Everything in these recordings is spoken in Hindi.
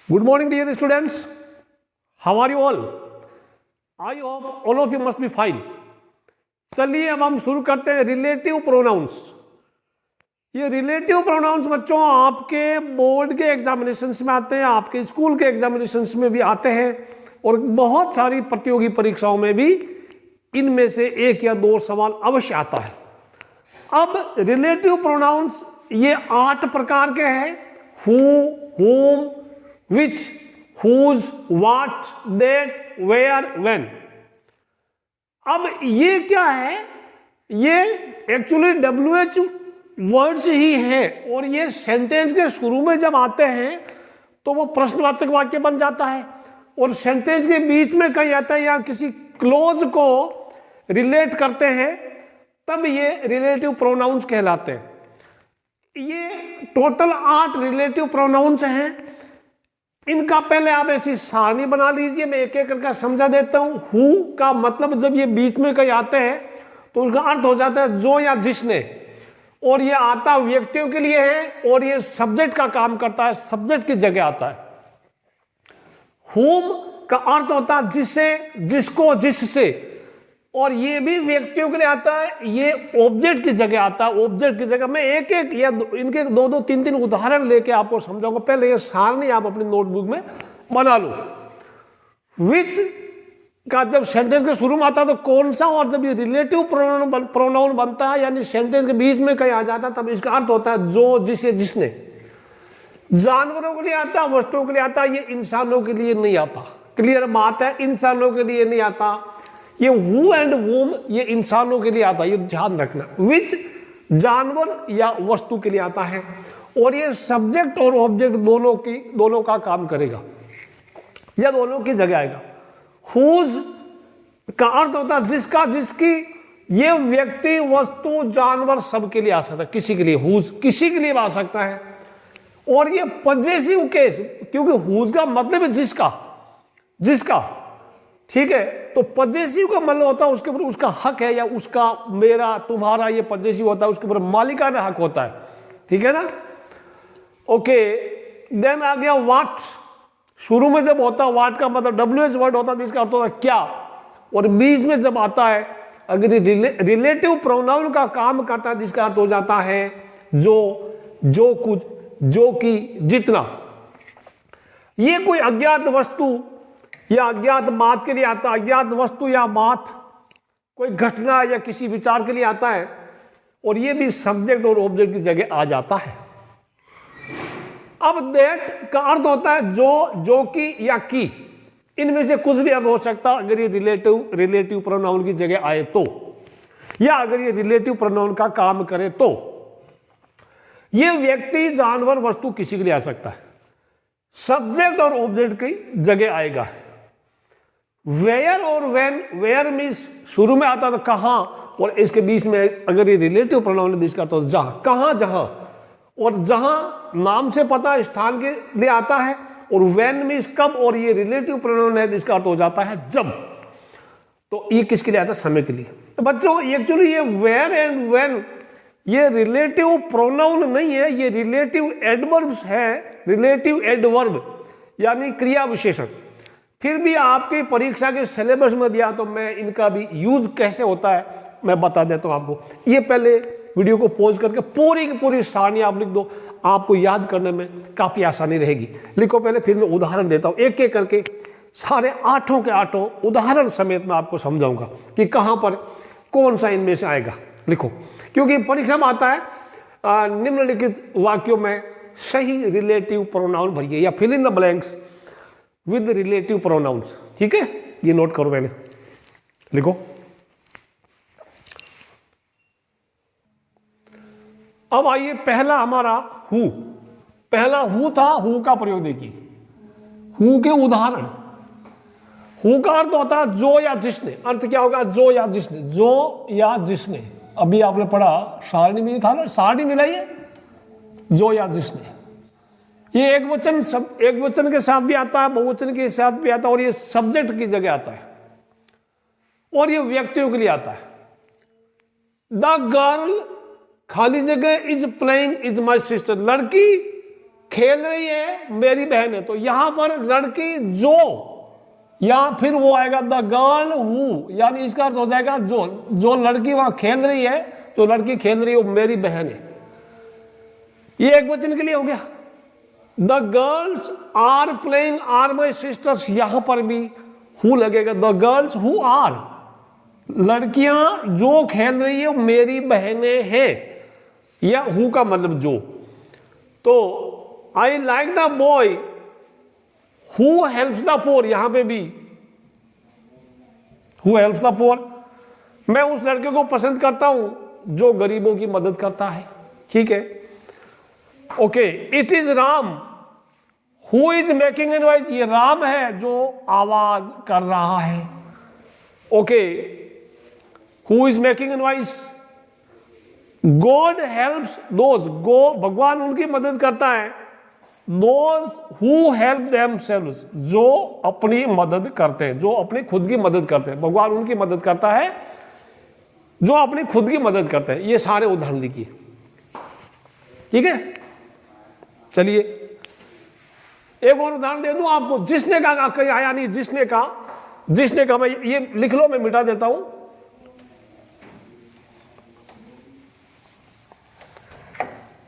Good morning, dear students. How are you all? I hope all of you must be fine. चलिए अब हम शुरू करते हैं रिलेटिव प्रोनाउंस। ये रिलेटिव प्रोनाउंस बच्चों आपके बोर्ड के एग्जामिनेशंस में आते हैं, आपके स्कूल के एग्जामिनेशंस में भी आते हैं और बहुत सारी प्रतियोगी परीक्षाओं में भी इनमें से एक या दो सवाल अवश्य आता है। अब रिलेटिव प्रोनाउंस ये 8 प्रकार के हैं। Who, whom, which, whose, what, that, where, when। अब ये क्या है? ये एक्चुअली WH वर्ड्स ही है और ये सेंटेंस के शुरू में जब आते हैं तो वो प्रश्नवाचक वाक्य बन जाता है और सेंटेंस के बीच में कहीं आता है या किसी क्लोज को रिलेट करते हैं तब ये रिलेटिव प्रोनाउंस कहलाते हैं। ये टोटल 8 रिलेटिव प्रोनाउंस हैं। इनका पहले आप ऐसी सारणी बना लीजिए, मैं एक एक करके समझा देता हूं। हु का मतलब जब ये बीच में कहीं आते हैं तो उसका अर्थ हो जाता है जो या जिसने, और ये आता व्यक्तियों के लिए है और ये सब्जेक्ट का काम करता है, सब्जेक्ट की जगह आता है। हुम का अर्थ होता है जिससे, जिसको, जिससे, और ये भी व्यक्तियों के लिए आता है, ये ऑब्जेक्ट की जगह आता है, ऑब्जेक्ट की जगह। मैं एक एक या इनके दो तीन उदाहरण लेके आपको समझाऊंगा। पहले ये सारणी आप अपनी नोटबुक में बना लो। विच का जब सेंटेंस के शुरू में आता है तो कौन सा, और जब ये रिलेटिव प्रोनाउन बनता है यानी सेंटेंस के बीच में कहीं आ जाता है तब इसका अर्थ होता है जो, जिसे, जिसने। जानवरों के लिए आता है, वस्तुओं के लिए आता है, ये इंसानों के लिए नहीं आता। क्लियर बात है, इंसानों के लिए नहीं आता। ये हु एंड वूम ये इंसानों के लिए आता है, ये ध्यान रखना। विच जानवर या वस्तु के लिए आता है और ये सब्जेक्ट और ऑब्जेक्ट दोनों का काम करेगा या दोनों की जगह आएगा। हुज का अर्थ होता है जिसका, जिसकी। ये व्यक्ति, वस्तु, जानवर सबके लिए आ सकता है, किसी के लिए। हुज किसी के लिए आ सकता है। और ये पजेसिव केस, क्योंकि हुज का मतलब है जिसका, जिसका, ठीक है। तो पजेसिव का मतलब होता है उसके ऊपर उसका हक है या उसका, मेरा, तुम्हारा, ये पजेसिव होता है, उसके ऊपर मालिकाना हक होता है, ठीक है ना। ओके, देन आ गया वाट। शुरू में जब होता है वाट का मतलब WH वर्ड होता है जिसका अर्थ होता है क्या, और बीच में जब आता है अगर रिलेटिव प्रोनाउन का काम करता है जिसका अर्थ हो जाता है जो, जो कुछ, जो कि, जितना। ये कोई अज्ञात वस्तु या अज्ञात बात के लिए आता है, अज्ञात वस्तु या बात, कोई घटना या किसी विचार के लिए आता है, और ये भी सब्जेक्ट और ऑब्जेक्ट की जगह आ जाता है। अब दैट का अर्थ होता है जो, जो की या की। इनमें से कुछ भी अर्थ हो सकता है अगर ये रिलेटिव प्रोनाउन की जगह आए तो, या अगर ये रिलेटिव प्रोनाउन का काम करे तो। ये व्यक्ति, जानवर, वस्तु किसी के लिए आ सकता है, सब्जेक्ट और ऑब्जेक्ट की जगह आएगा। वेयर और व्हेन, वेयर मीन्स शुरू में आता तो कहां, और इसके बीच में अगर ये रिलेटिव प्रोनाउन जिसका तो जहां, कहां, जहां, और जहां नाम से पता स्थान के लिए आता है, और व्हेन मीन्स कब, और ये रिलेटिव प्रोनाउन है जिसका अर्थ हो जाता है जब। तो ये किसके लिए आता है? समय के लिए। तो बच्चों एक्चुअली ये वेयर एंड व्हेन ये रिलेटिव प्रोनाउन नहीं है, ये रिलेटिव एडवर्ब्स है, रिलेटिव एडवर्ब यानी क्रिया विशेषण। फिर भी आपकी परीक्षा के सिलेबस में दिया तो मैं इनका भी यूज कैसे होता है मैं बता देता हूं आपको। ये पहले वीडियो को पॉज करके पूरी की पूरी सारणी आप लिख दो, आपको याद करने में काफी आसानी रहेगी। लिखो पहले, फिर मैं उदाहरण देता हूं एक एक करके, सारे 8 के 8 उदाहरण समेत मैं आपको समझाऊंगा कि कहां पर कौन सा इनमें से आएगा। लिखो, क्योंकि परीक्षा में आता है निम्नलिखित वाक्यों में सही रिलेटिव प्रोनाउन भरिए या fill in the blanks with relative pronouns. ठीक है, ये नोट करो मैंने, लिखो। अब आइए, पहला हमारा हु। पहला हु था, हु का प्रयोग देखिए। हु के उदाहरण। हु का अर्थ होता है जो या जिसने। अर्थ क्या होगा? जो या जिसने, जो या जिसने। अभी आपने पढ़ा सारणी में था ना, सारणी मिलाइए, जो या जिसने। ये एक वचन के साथ भी आता है, बहुवचन के साथ भी आता है, और ये सब्जेक्ट की जगह आता है, और ये व्यक्तियों के लिए आता है। द गर्ल खाली जगह is playing is my sister. लड़की खेल रही है मेरी बहन है, तो यहां पर लड़की जो, या फिर वो आएगा द गर्ल हु, यानी इसका अर्थ हो जाएगा जो लड़की वहां खेल रही है, तो लड़की खेल रही है वो मेरी बहन है। ये एक वचन के लिए हो गया। The girls are playing are my sisters, यहां पर भी हु लगेगा। द गर्ल्स हु आर, लड़कियां जो खेल रही है मेरी बहनें हैं, या हु का मतलब जो। तो I like the boy who helps the poor, यहां पे भी हु हेल्प्स द पोर, मैं उस लड़के को पसंद करता हूं जो गरीबों की मदद करता है। ठीक है, okay. It is Ram who is making an voice, ये राम है जो आवाज कर रहा है। Okay, who is making an voice, God helps those, भगवान उनकी मदद करता है। दोज हु हेल्प देमसेल्व्स, जो अपनी मदद करते हैं, जो अपनी खुद की मदद करते हैं, भगवान उनकी मदद करता है जो अपनी खुद की मदद करते हैं। ये सारे उदाहरण लिखिए। ठीक है, चलिए एक और उदाहरण दे दूं आपको। जिसने का कहीं आया नहीं, जिसने का मैं ये लिख लो, मैं मिटा देता हूं।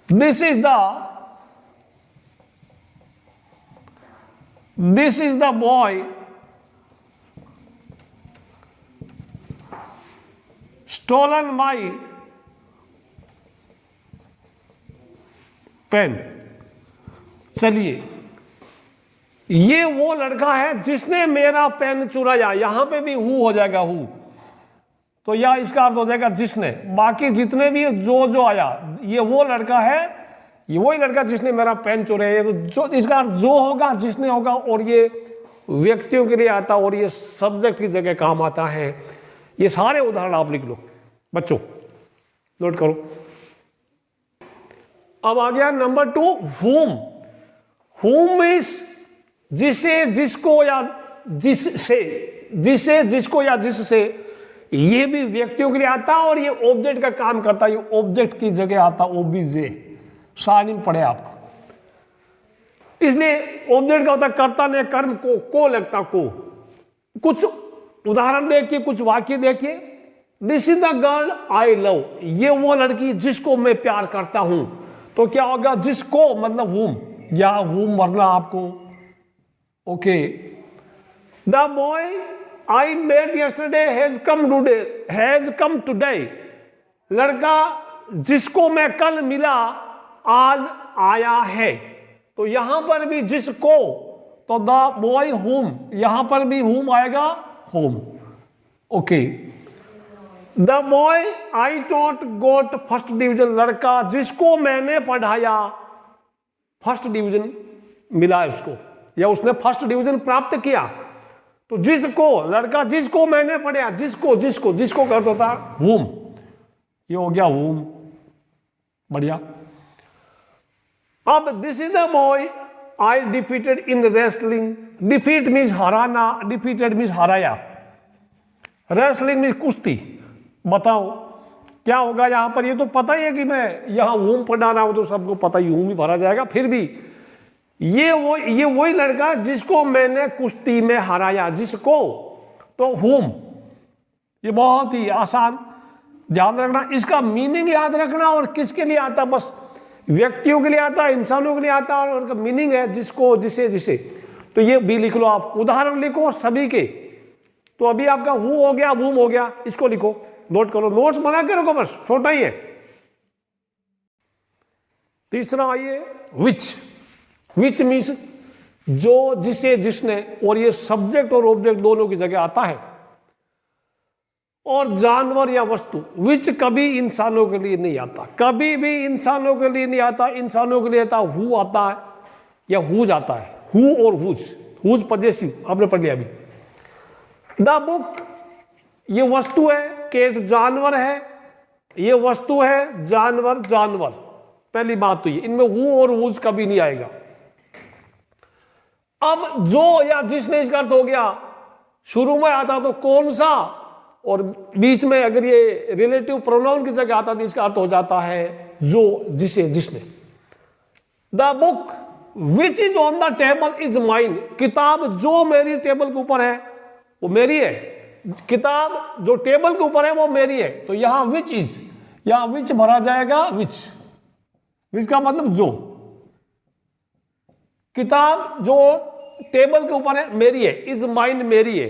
This is the boy stolen my pen. चलिए, ये वो लड़का है जिसने मेरा पेन चुराया, यहां पे भी हु हो जाएगा हु, तो या इसका अर्थ हो जाएगा जिसने। बाकी जितने भी जो आया, ये वो लड़का है, ये वही लड़का जिसने मेरा पेन चुराया, तो जो इसका अर्थ जो होगा जिसने होगा, और ये व्यक्तियों के लिए आता और ये सब्जेक्ट की जगह काम आता है। ये सारे उदाहरण आप लिख लो बच्चों, नोट करो। अब आ गया नंबर 2, whom is जिसे, जिसको या जिससे, जिसे, जिसको या जिससे, ये भी व्यक्तियों के लिए आता है और ये ऑब्जेक्ट का काम करता है। ये ऑब्जेक्ट की जगह आता ओबीजे, सारिन पढ़े आप। इसलिए ऑब्जेक्ट का होता कर्ता ने कर्म को लगता को। कुछ उदाहरण देखिए, कुछ वाक्य देखिए। This is the girl I love, ये वो लड़की जिसको मैं प्यार करता हूं। तो क्या होगा, जिसको मतलब whom, या whom वरना आपको। Okay, the boy I met yesterday has come today, लड़का जिसको मैं कल मिला आज आया है। तो यहां पर भी जिसको, तो द बॉय whom, यहां पर भी whom आएगा whom। Okay, the boy I taught got first division, लड़का जिसको मैंने पढ़ाया फर्स्ट डिवीजन मिला है उसको, या उसने फर्स्ट डिवीजन प्राप्त किया। तो जिसको, लड़का जिसको मैंने पढ़ाया, जिसको कर होता whom, ये हो गया whom। बढ़िया। अब this is the boy I defeated in wrestling, defeat means Hariana, defeated means हराया, रेसलिंग मीन्स कुश्ती। बताओ क्या होगा यहां पर। ये तो पता ही है कि मैं यहां whom पढ़ा रहा हूं, तो सबको पता ही whom ही भरा जाएगा। फिर भी ये वही लड़का जिसको मैंने कुश्ती में हराया, जिसको, तो whom। ये बहुत ही आसान, ध्यान रखना, इसका मीनिंग याद रखना। और किसके लिए आता, बस व्यक्तियों के लिए आता, इंसानों के लिए आता, और उनका मीनिंग है जिसको, जिसे। तो ये भी लिख लो आप, उदाहरण लिखो सभी के। तो अभी आपका हु हो गया, whom हो गया, इसको लिखो, नोट करो, नोट्स बना के रखो, बस छोटा ही है। तीसरा आइए, विच मीन्स जो, जिसे, जिसने, और ये सब्जेक्ट और ऑब्जेक्ट दोनों की जगह आता है। और जानवर या वस्तु, विच कभी इंसानों के लिए नहीं आता, कभी भी इंसानों के लिए नहीं आता। इंसानों के लिए आता हु आता है या हुज आता है, हु और हुज पजेसिव, आपने पढ़ लिया अभी। द बुक, ये वस्तु है, केट जानवर है, ये वस्तु है, जानवर। पहली बात तो ये, इनमें हु और हुज कभी नहीं आएगा। अब जो या जिसने इसका अर्थ हो गया, शुरू में आता तो कौन सा, और बीच में अगर ये रिलेटिव प्रोनाउन की जगह आता तो इसका अर्थ हो जाता है जो, जिसे, जिसने। The book which is on the table is mine, किताब जो मेरी टेबल के ऊपर है वो मेरी है, किताब जो टेबल के ऊपर है वो मेरी है। तो यहां विच इज, यहां विच भरा जाएगा विच, विच का मतलब जो, किताब जो टेबल के ऊपर है मेरी है, इज माइन मेरी है।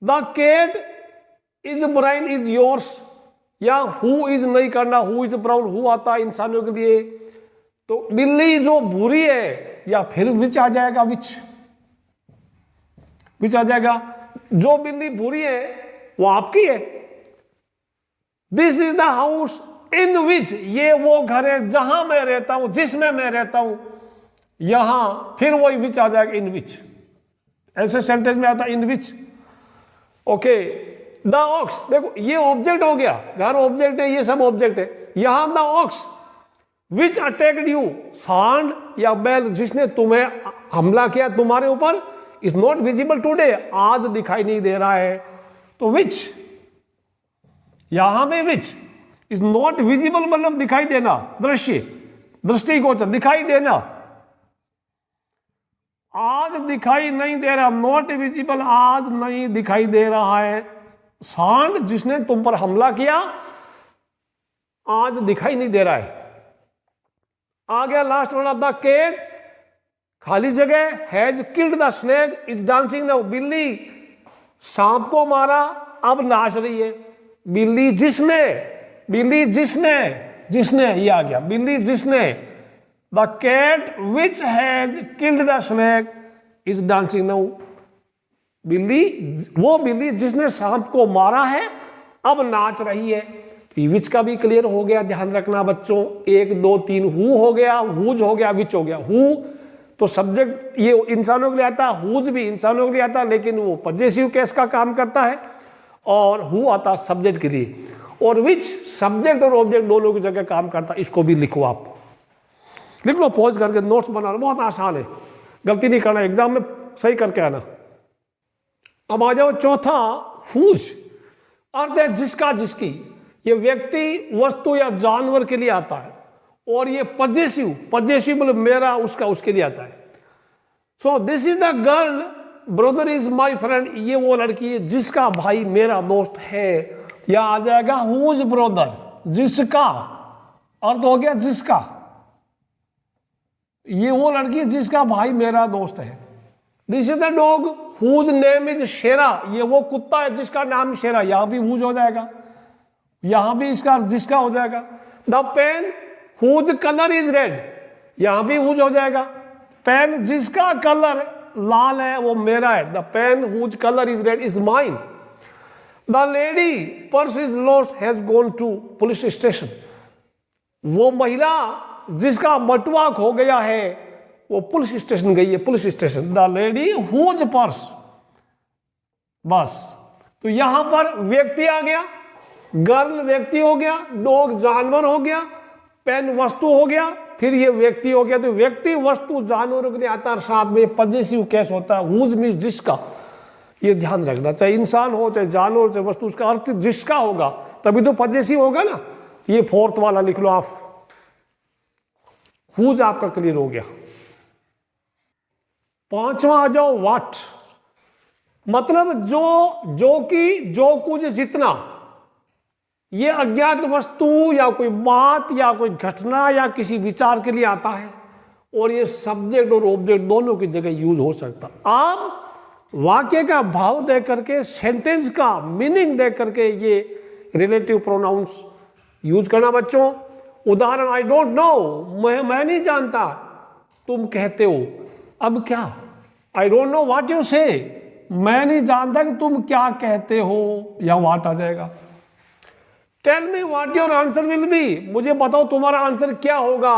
The cat is brown is yours, या हु इज नहीं करना, हु इज ब्राउन, हु आता है इंसानों के लिए। तो बिल्ली जो भूरी है, या फिर विच आ जाएगा, विच आ जाएगा। जो बिल्ली भूरी है वो आपकी है। This is the house in which, ये वो घर है जहां मैं रहता हूं, जिसमें मैं रहता हूं। यहां फिर वही विच आ जाएगा, इन विच। ऐसे सेंटेंस में आता इन विच। ओके, द ऑक्स, देखो ये ऑब्जेक्ट हो गया, घर ऑब्जेक्ट है, ये सब ऑब्जेक्ट है। यहां the ox which attacked you, सांड या बैल जिसने तुम्हें हमला किया तुम्हारे ऊपर, इज नॉट विजिबल टुडे, आज दिखाई नहीं दे रहा है। तो विच, यहां पे विच इज नॉट विजिबल मतलब दिखाई देना, दृश्य, दृष्टिगोचर, दिखाई देना। आज दिखाई नहीं दे रहा, नॉट विजिबल, आज नहीं दिखाई दे रहा है। सांड जिसने तुम पर हमला किया आज दिखाई नहीं दे रहा है। आ गया लास्ट वाला, द कैट खाली जगह, has killed the snake is dancing now, बिल्ली सांप को मारा अब नाच रही है। बिल्ली जिसने, बिल्ली जिसने, जिसने ये आ गया, बिल्ली जिसने। The cat which has killed the snake is dancing now, बिल्ली, वो बिल्ली जिसने सांप को मारा है अब नाच रही है। तो विच का भी क्लियर हो गया, ध्यान रखना बच्चों। 1 2 3 हु हो गया, हुज हो गया, विच हो गया। हु तो सब्जेक्ट ये इंसानों के लिए आता है, हुज भी इंसानों के लिए आता है, लेकिन वो पजेसिव केस का काम करता है, और हु आता है सब्जेक्ट के लिए। और विच सब्जेक्ट और ऑब्जेक्ट दोनों की जगह काम करता है। इसको भी लिखो, आप लिख लो, पॉज करके नोट्स बनाना बहुत आसान है, गलती नहीं करना, एग्जाम में सही करके आना। अब आ जाओ चौथा, हुज, अर्थ है जिसका, जिसकी। ये व्यक्ति, वस्तु या जानवर के लिए आता है। और ये पजेसिव, पजेसिव मतलब मेरा, उसका, उसके लिए आता है। So this is the girl, brother is my friend, ये वो लड़की है जिसका भाई मेरा दोस्त है। या आ जाएगा हुज ब्रदर, जिसका, अर्थ हो गया जिसका, ये वो लड़की है जिसका भाई मेरा दोस्त है। This is the dog whose name is Shera, ये वो कुत्ता है जिसका नाम शेरा, यहां भी हुज हो जाएगा, यहां भी इसका जिसका हो जाएगा। The pen whose colour is red, यहां भी हुज हो जाएगा। पेन जिसका कलर लाल है वो मेरा है। The pen whose colour is red is mine. The lady purse is lost has gone to police station, वो महिला जिसका बटुआ खो गया है वो पुलिस स्टेशन गई है, police station. The lady whose purse, बस। तो यहां पर व्यक्ति आ गया, गर्ल व्यक्ति हो गया, डॉग जानवर हो गया, पेन वस्तु हो गया, फिर ये व्यक्ति हो गया। तो व्यक्ति, वस्तु, जानवरों के लिए आता है, साथ में पजेसिव केस होता है। हुज मीन्स जिसका, ये ध्यान रखना, चाहे इंसान हो चाहे जानवर चाहे वस्तु, उसका अर्थ जिसका होगा तभी तो पजेसिव होगा ना। ये फोर्थ वाला लिख लो आप, हुज आपका क्लियर हो गया। पांचवा आ जाओ, वाट, मतलब जो कि, जो कुछ, जितना। ये अज्ञात वस्तु या कोई बात या कोई घटना या किसी विचार के लिए आता है, और ये सब्जेक्ट और ऑब्जेक्ट दोनों की जगह यूज हो सकता। आप वाक्य का भाव दे करके, सेंटेंस का मीनिंग दे करके ये रिलेटिव प्रोनाउंस यूज करना बच्चों। उदाहरण, आई डोंट नो, मैं नहीं जानता, तुम कहते हो। अब क्या, I don't know what you से, मैं नहीं जानता कि तुम क्या कहते हो, या व्हाट आ जाएगा। Tell me what your answer will be, मुझे बताओ तुम्हारा आंसर क्या होगा,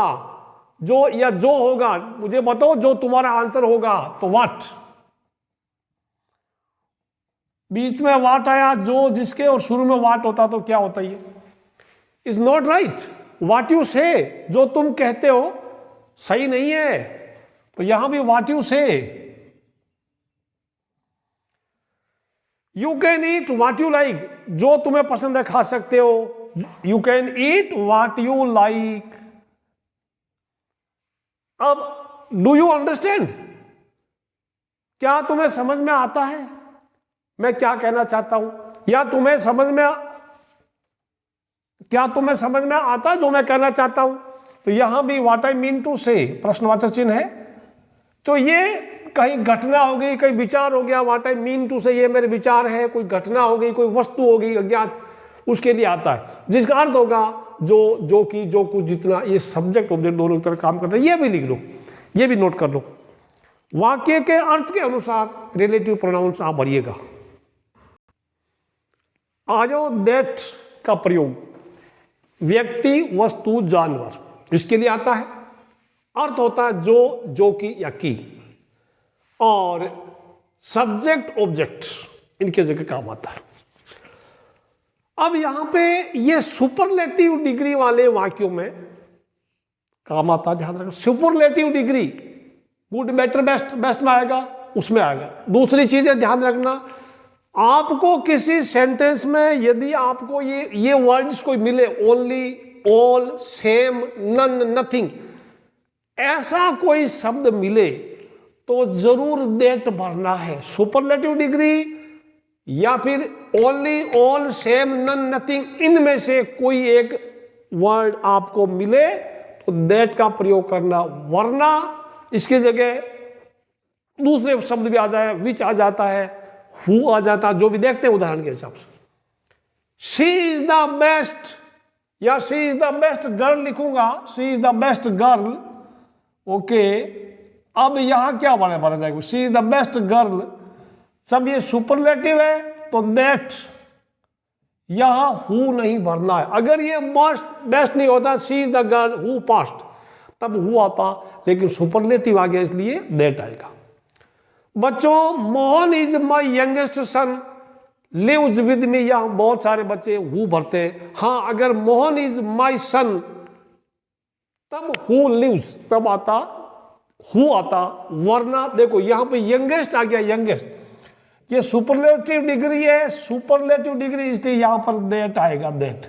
जो या जो होगा, मुझे बताओ जो तुम्हारा आंसर होगा, तो व्हाट। बीच में व्हाट आया, जो, जिसके, और शुरू में व्हाट होता तो क्या होता ये। Is not right, what you से, जो तुम कहते हो सही नहीं है, तो यहां भी व्हाट यू से। You can eat what you like, जो तुम्हें पसंद है खा सकते हो। You can eat what you like. अब डू यू अंडरस्टैंड? क्या तुम्हें समझ में आता है मैं क्या कहना चाहता हूं? या तुम्हें समझ में, क्या तुम्हें समझ में आता है जो मैं कहना चाहता हूं? तो यहां भी व्हाट आई मीन टू से प्रश्नवाचक चिन्ह है। तो ये कहीं घटना हो गई, कहीं विचार हो गया, व्हाट आई मीन टू से ये मेरे विचार है, कोई घटना हो गई, कोई वस्तु हो गई अज्ञात, उसके लिए आता है, जिसका अर्थ होगा जो कि, जो कुछ, जितना। ये सब्जेक्ट ऑब्जेक्ट दोनों तरह काम करता है। ये भी लिख लो, ये भी नोट कर लो। वाक्य के अर्थ के अनुसार रिलेटिव प्रोनाउंस आप भरिएगा। आ जाओ दैट का प्रयोग, व्यक्ति, वस्तु, जानवर, इसके लिए आता है। अर्थ होता है जो कि या की, और सब्जेक्ट ऑब्जेक्ट इनके जगह काम आता है। अब यहां पे ये सुपरलेटिव डिग्री वाले वाक्यों में काम आता है, ध्यान रखना। Superlative degree good, better, best, best में आएगा, उसमें आएगा। दूसरी चीज है, ध्यान रखना, आपको किसी सेंटेंस में यदि आपको ये वर्ड्स कोई मिले, only, all, same, none, nothing, ऐसा कोई शब्द मिले तो जरूर दैट भरना है। सुपरलेटिव डिग्री या फिर only, all, same, none, nothing, इनमें से कोई एक वर्ड आपको मिले तो दैट का प्रयोग करना, वरना इसकी जगह दूसरे शब्द भी आ जाए, विच आ जाता है, हु आ जाता है, जो भी देखते हैं उदाहरण के हिसाब से। शी इज द बेस्ट या she is the best girl लिखूंगा, she is the best girl, okay. अब यहां क्या भरा जाएगा? She is the best girl, सब ये सुपरलेटिव है तो दैट, यहां हु नहीं भरना है। अगर ये बेस्ट नहीं होता, she is the girl who passed, तब हु आता, लेकिन सुपरलेटिव आ गया इसलिए दैट आएगा। बच्चों, Mohan is my youngest son, lives with me, यहां बहुत सारे बच्चे हु भरते हैं। हाँ, अगर मोहन इज माई सन तब हु लिव्स, तब आता हु आता, वरना देखो यहां पे यंगेस्ट आ गया, यंगेस्ट, ये सुपरलेटिव डिग्री है, सुपरलेटिव डिग्री, इसलिए यहां पर दैट आएगा, दैट।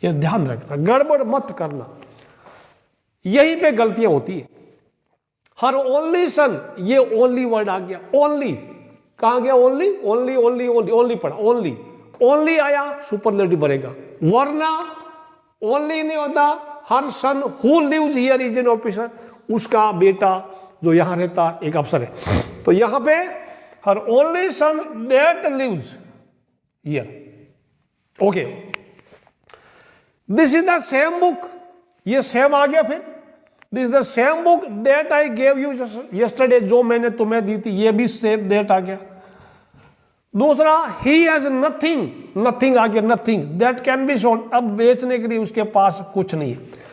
ये ध्यान रखना, गड़बड़ मत करना, यहीं पे गलतियां होती है। हर ओनली सन, ये ओनली वर्ड आ गया, ओनली कहां गया? Only, only, only, only, only पढ़ा, ओनली, ओनली आया, सुपरलेटिव बनेगा, वरना ओनली नहीं होता। हर son who lives here is an officer, उसका बेटा जो यहां रहता एक अफसर है। तो यहां पे her only son that lives here, okay. This is the same book, ये सेम आ गया। फिर this is the same book that I gave you yesterday, जो मैंने तुम्हें दी थी, ये भी सेम दैट आ गया। दूसरा, ही हैज नथिंग, नथिंग आ गया, nothing that can be sold, अब बेचने के लिए उसके पास कुछ नहीं है।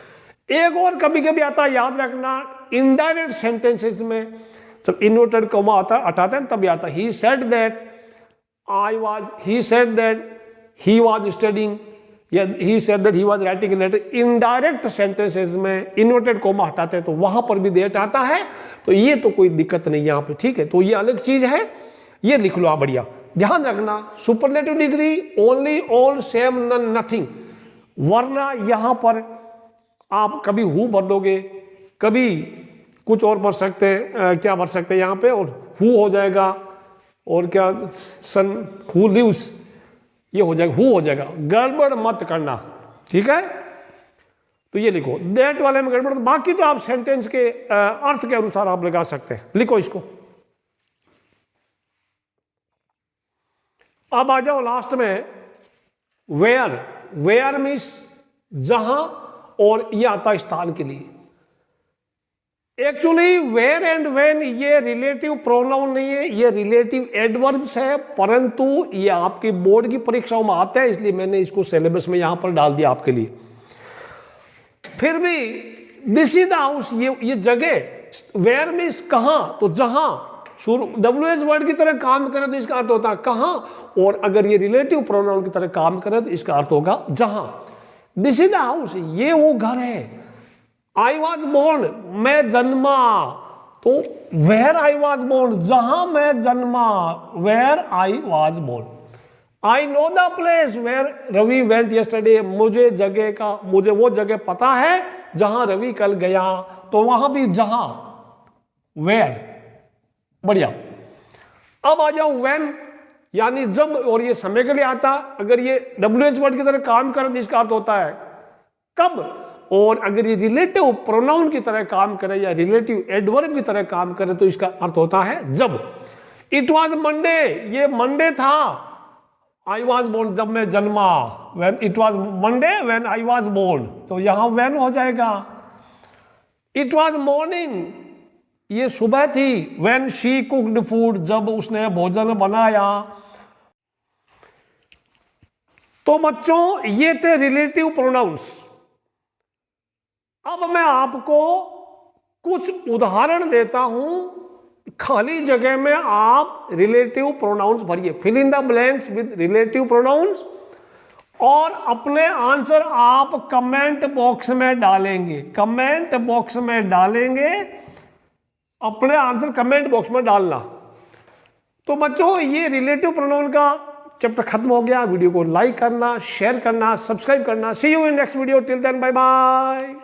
एक और कभी कभी आता है, याद रखना, इनडायरेक्ट सेंटेंसेस में जब इन्वर्टेड कॉमा आता हटाते हैं तभी आता, he said that I was, he said that he was studying, या he said that he was writing a letter. Indirect sentences में इन्वर्टेड कॉमा हटाते हैं तो वहां पर भी दैट आता है, तो ये तो कोई दिक्कत नहीं यहां पे, ठीक है। तो ये अलग चीज है, ये लिख लो आप, बढ़िया ध्यान रखना। Superlative degree only, all, same, none, nothing, वरना यहां पर आप कभी हु भर दोगे, कभी कुछ और भर सकते हैं, क्या भर सकते हैं यहाँ पे, और हु हो जाएगा, और क्या सन हु लिव्स, ये हो जाएगा, हु हो जाएगा। गड़बड़ मत करना, ठीक है। तो ये लिखो, दैट वाले में गड़बड़, बाकी तो आप सेंटेंस के अर्थ के अनुसार आप लगा सकते हैं। लिखो इसको। अब आ जाओ लास्ट में, वेयर, वेयर मीन्स जहां, और ये आता स्थान के लिए। एक्चुअली वेयर एंड व्हेन ये रिलेटिव प्रोनाउन नहीं है, ये रिलेटिव एडवर्ब्स है, परंतु ये आपकी बोर्ड की परीक्षाओं में आते हैं, इसलिए मैंने इसको सिलेबस में यहां पर डाल दिया आपके लिए। फिर भी दिस इज द हाउस, ये जगह, वेयर मीन्स कहां, तो जहां, WH वर्ड की तरह काम करे तो इसका अर्थ होता है कहां, और अगर ये रिलेटिव प्रोनाउन की तरह काम करे तो इसका अर्थ होगा जहां। दिस इज द हाउस, ये वो घर है। आई वॉज बोर्न, मैं जन्मा, तो वेयर आई वॉज बोर्न, जहां मैं जन्मा, where I was born. I know the place where Ravi went yesterday, मुझे वो जगह पता है जहां रवि कल गया, तो वहां भी जहां, वेयर, बढ़िया। अब आ जाओ व्हेन, यानी जब, और ये समय के लिए आता। अगर ये WH वर्ड की तरह काम करे तो इसका अर्थ होता है कब, और अगर ये रिलेटिव प्रोनाउन की तरह काम करे या रिलेटिव एडवर्ब की तरह काम करे तो इसका अर्थ होता है जब। इट वॉज मंडे, ये मंडे था। आई वॉज बोर्न, जब मैं जन्मा। When it was Monday when I was born, तो यहां व्हेन हो जाएगा। इट वॉज मॉर्निंग, ये सुबह थी। व्हेन शी कुक्ड फूड, जब उसने भोजन बनाया। तो बच्चों ये थे रिलेटिव प्रोनाउंस। अब मैं आपको कुछ उदाहरण देता हूं, खाली जगह में आप रिलेटिव प्रोनाउंस भरिए, fill in the blanks with relative pronouns, और अपने आंसर आप कमेंट बॉक्स में डालेंगे। कमेंट बॉक्स में डालेंगे, अपने आंसर कमेंट बॉक्स में डालना। तो बच्चों ये रिलेटिव प्रोनाउन का चैप्टर खत्म हो गया। वीडियो को लाइक करना, शेयर करना, सब्सक्राइब करना। See you in next video, till then bye bye.